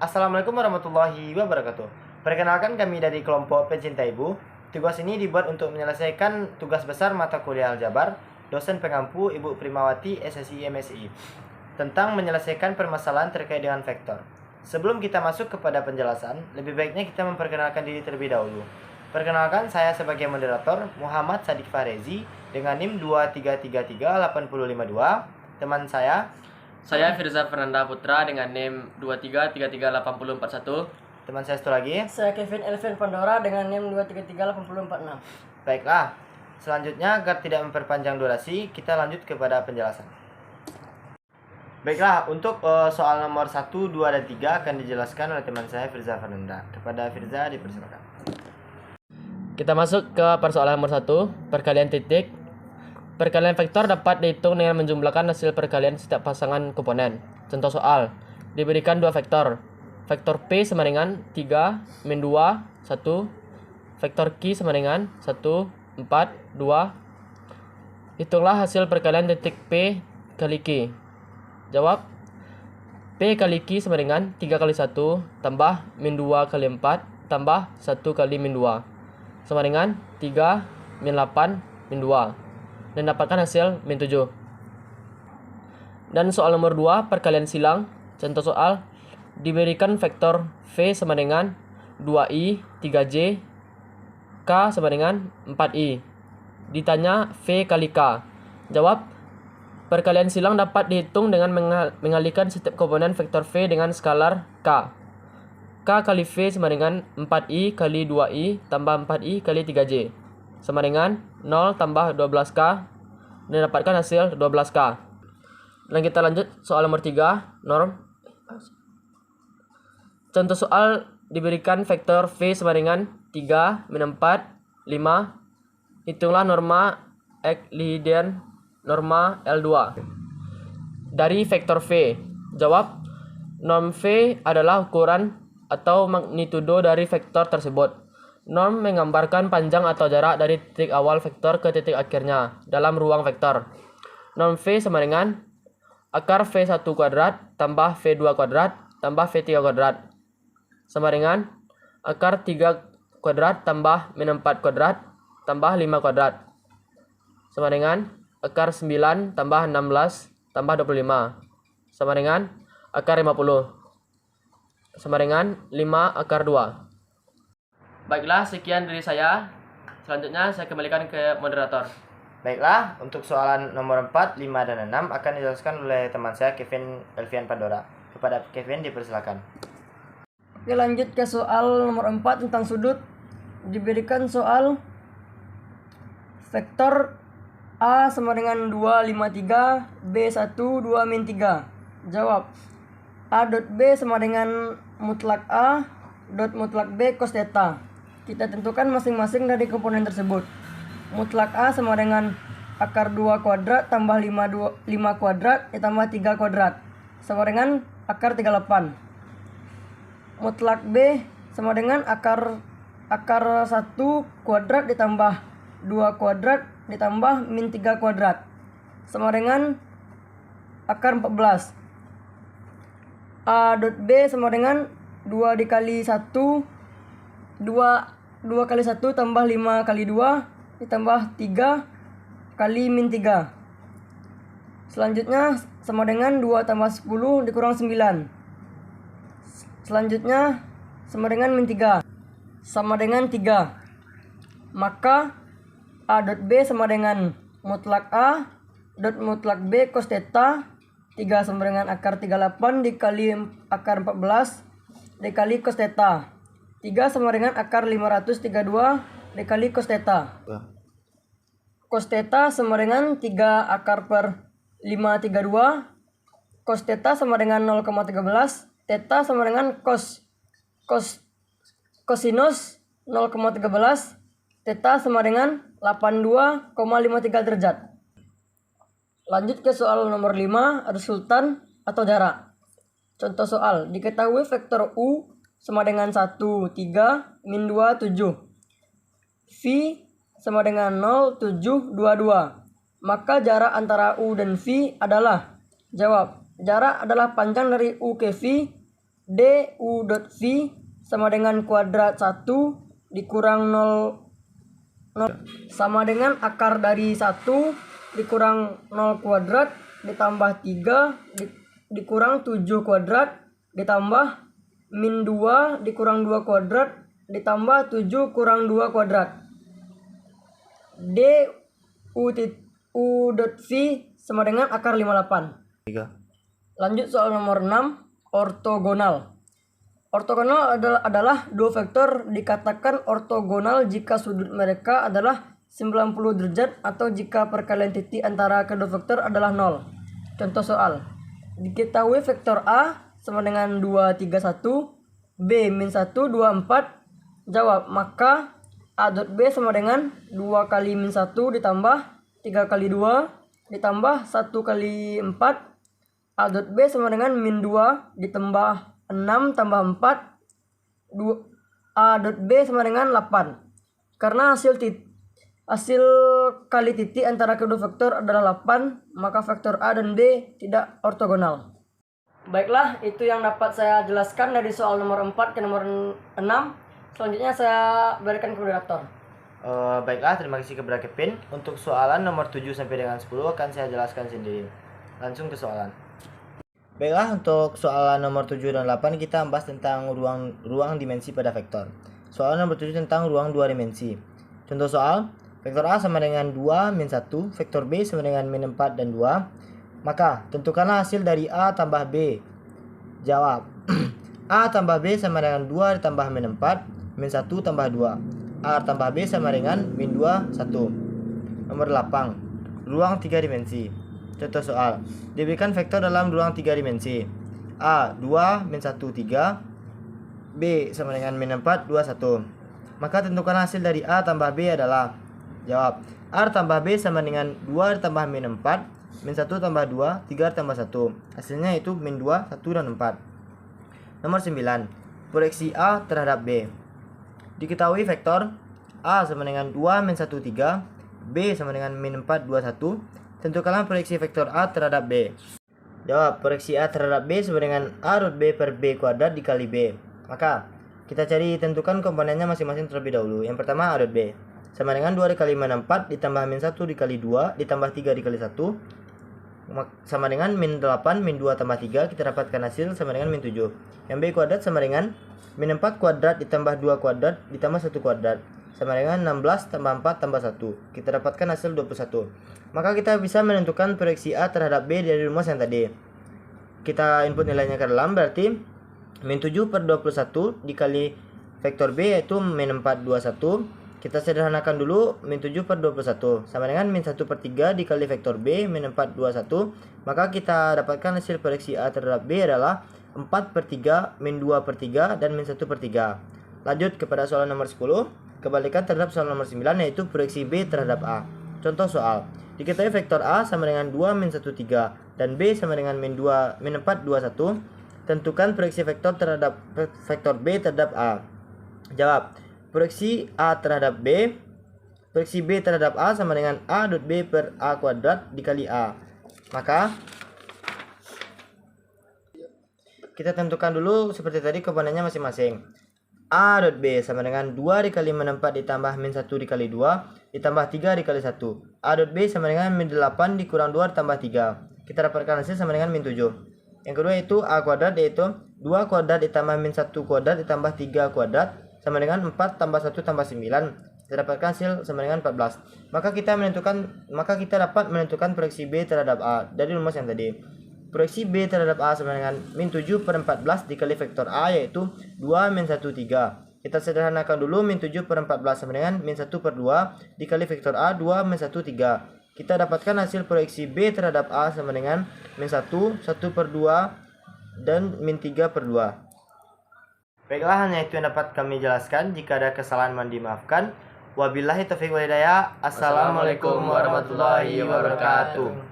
Assalamualaikum warahmatullahi wabarakatuh. Perkenalkan, kami dari kelompok pencinta ibu. Tugas ini dibuat untuk menyelesaikan tugas besar mata kuliah Aljabar, dosen pengampu Ibu Primawati SSI MSI, tentang menyelesaikan permasalahan terkait dengan vektor. Sebelum kita masuk kepada penjelasan, lebih baiknya kita memperkenalkan diri terlebih dahulu. Perkenalkan, saya sebagai moderator Muhammad Sadiq Farezi dengan NIM 2333852. Teman Saya Firza Fernanda Putra dengan NIM 23338041. teman saya satu lagi. Saya Kevin Elvin Pandora dengan NIM 2338046. Baiklah, selanjutnya agar tidak memperpanjang durasi, kita lanjut kepada penjelasan. Baiklah, untuk soal nomor 1, 2, dan 3 akan dijelaskan oleh teman saya Firza Fernanda. Kepada Firza dipersilakan. Kita masuk ke persoalan nomor 1, perkalian titik. Perkalian vektor dapat dihitung dengan menjumlahkan hasil perkalian setiap pasangan komponen. Contoh soal, diberikan dua vektor. Vektor P sama dengan 3, min 2, 1. Vektor Q sama dengan 1, 4, 2. Hitunglah hasil perkalian titik P kali Q. Jawab, P kali Q sama dengan 3 kali 1 tambah min 2 kali 4 tambah 1 kali min 2. Sama dengan 3 min 8 min 2. Dan dapatkan hasil min 7. Dan soal nomor 2, perkalian silang. Contoh soal, diberikan vektor V sama dengan 2i 3j, K sama dengan 4i. Ditanya V kali K. Jawab, perkalian silang dapat dihitung dengan mengalihkan setiap komponen vektor V dengan skalar K. K kali V sama dengan 4i kali 2i tambah 4i kali 3j. Sama dengan 0 tambah 12k, dan dapatkan hasil 12k. Dan kita lanjut soal nomor 3, norm. Contoh soal, diberikan vektor V sama dengan 3, min 4, 5. Hitunglah norma Euclidean norma L2 dari vektor V. Jawab, norm V adalah ukuran atau magnitudo dari vektor tersebut. Norm menggambarkan panjang atau jarak dari titik awal vektor ke titik akhirnya dalam ruang vektor. Norm V sama dengan akar V1 kuadrat tambah V2 kuadrat tambah V3 kuadrat sama dengan akar 3 kuadrat tambah min 4 kuadrat tambah 5 kuadrat sama dengan akar 9 tambah 16 tambah 25 sama dengan akar 50 sama dengan 5 akar 2. Baiklah, sekian dari saya. Selanjutnya saya kembalikan ke moderator. Baiklah, untuk soalan nomor 4, 5, dan 6 akan dijelaskan oleh teman saya Kevin Elvian Pandora. Kepada Kevin dipersilakan. Oke, lanjut ke soal nomor 4 tentang sudut. Diberikan soal vektor A sama dengan 253, B 1, 2 min 3. Jawab, A dot B sama dengan mutlak A dot mutlak B cos theta. Kita tentukan masing-masing dari komponen tersebut. Mutlak A sama dengan akar 2 kuadrat tambah 5 kuadrat ditambah 3 kuadrat sama dengan akar 38. Mutlak B sama dengan akar 1 kuadrat ditambah 2 kuadrat ditambah min 3 kuadrat sama dengan akar 14. A dot B sama dengan 2 dikali 1 2 kali 1 tambah 5 kali 2 ditambah 3 kali min 3. Selanjutnya sama dengan 2 tambah 10 dikurang 9. Selanjutnya sama dengan min 3 sama dengan 3. Maka A dot B sama dengan mutlak A dot mutlak B cos theta. 3 sama dengan akar 38 dikali akar 14 dikali cos theta. 3 sama dengan akar 532 dikali cos theta. Cos theta sama dengan 3 akar per 532. Cos theta sama dengan 0,13. Theta sama dengan cosinus 0,13. Theta sama dengan 82,53 derajat. Lanjut ke soal nomor 5, resultan atau jarak. Contoh soal, diketahui vektor U sama dengan 1, 3, min 2, 7. V sama dengan 0, 7, 2, 2. Maka jarak antara U dan V adalah, jawab, jarak adalah panjang dari U ke V du dot v sama dengan kuadrat 1 dikurang 0 sama dengan akar dari 1 dikurang 0 kuadrat ditambah 3 dikurang 7 kuadrat ditambah min 2 dikurang 2 kuadrat ditambah 7 kurang 2 kuadrat. U dot v sama dengan akar 58. Lanjut soal nomor 6, ortogonal. Ortogonal adalah dua vektor dikatakan ortogonal jika sudut mereka adalah 90 derajat atau jika perkalian titik antara kedua vektor adalah 0. Contoh soal. Diketahui vektor A sama dengan 2, 3, 1, B min 1, 2, 4. Jawab, maka A dot B sama dengan 2 kali min 1 ditambah 3 kali 2 ditambah 1 kali 4. A dot B sama dengan min 2 ditambah 6 tambah 4. A dot B sama dengan 8. Karena hasil kali titik antara kedua vektor adalah 8, maka vektor A dan B tidak ortogonal. Baiklah, itu yang dapat saya jelaskan dari soal nomor 4 ke nomor 6. Selanjutnya saya berikan ke moderator. Baiklah, terima kasih kepada Kevin. Untuk soalan nomor 7 sampai dengan 10 akan saya jelaskan sendiri. Langsung ke soalan. Baiklah, untuk soalan nomor 7 dan 8 kita bahas tentang ruang dimensi pada vektor. Soalan nomor 7 tentang ruang 2 dimensi. Contoh soal, vektor A sama dengan 2 min 1, vektor B sama dengan min 4 dan 2. Maka tentukanlah hasil dari A tambah B. Jawab. A tambah B sama dengan 2 ditambah min 4, min 1 tambah 2. A tambah B sama dengan min 2, 1. Nomor 8. Ruang 3 dimensi. Contoh soal. Diberikan vektor dalam ruang 3 dimensi. A 2 min 1 3, B sama dengan min 4 2 1. Maka tentukan hasil dari A tambah B adalah. Jawab. A tambah B sama dengan 2 ditambah min 4, min 1 tambah 2, 3 tambah 1. Hasilnya itu min 2, 1 dan 4. Nomor 9. Proyeksi A terhadap B. Diketahui vektor A sama dengan 2 min 1 3, B sama dengan min 4 2 1. Tentukanlah proyeksi vektor A terhadap B. Jawab, proyeksi A terhadap B sama dengan A dot B per B kuadrat dikali B. Maka kita cari tentukan komponennya masing-masing terlebih dahulu. Yang pertama A dot B sama dengan 2 dikali min 4 ditambah min 1 dikali 2 ditambah 3 dikali 1 sama dengan min 8 min 2 tambah 3. Kita dapatkan hasil sama dengan min 7. Yang B kuadrat sama dengan min 4 kuadrat ditambah 2 kuadrat ditambah 1 kuadrat sama dengan 16 tambah 4 tambah 1. Kita dapatkan hasil 21. Maka kita bisa menentukan proyeksi A terhadap B dari rumus yang tadi. Kita input nilainya ke dalam, berarti min 7 per 21 dikali vektor B yaitu min 4 21. Kita sederhanakan dulu, min 7 per 21 sama dengan min 1 per 3 dikali vektor B min 4 21. Maka kita dapatkan hasil proyeksi A terhadap B adalah 4 per 3 min 2 per 3 dan min 1 per 3. Lanjut kepada soal nomor 10. Kebalikan terhadap soal nomor 9 yaitu proyeksi B terhadap A. Contoh soal. Diketahui vektor A sama dengan 2 min 1 3 dan B sama dengan min 4 2 1. Tentukan proyeksi vektor terhadap vektor B terhadap A. Jawab. Proyeksi A terhadap B. Proyeksi B terhadap A sama dengan A dot B per A kuadrat dikali A. Maka kita tentukan dulu seperti tadi komponennya masing-masing. A dot B sama dengan 2 dikali min 4 ditambah min 1 dikali 2 ditambah 3 dikali 1. A dot B sama dengan min 8 dikurang 2 ditambah 3. Kita dapatkan hasil sama dengan min 7. Yang kedua itu A kuadrat yaitu 2 kuadrat ditambah min 1 kuadrat ditambah 3 kuadrat sama dengan 4 tambah 1 tambah 9. Kita dapatkan hasil sama dengan 14. Maka kita dapat menentukan proyeksi B terhadap A dari rumus yang tadi. Proyeksi B terhadap A sama dengan min 7 per 14 dikali vektor A yaitu 2 min 1 3. Kita sederhanakan dulu, min 7 per 14 sama dengan min 1 per 2 dikali vektor A 2 min 1 3. Kita dapatkan hasil proyeksi B terhadap A sama dengan min 1, 1 per 2 dan min 3 per 2. Baiklah, hanya itu yang dapat kami jelaskan. Jika ada kesalahan mohon dimaafkan. Wabillahi taufiq wal hidayah. Assalamualaikum warahmatullahi wabarakatuh.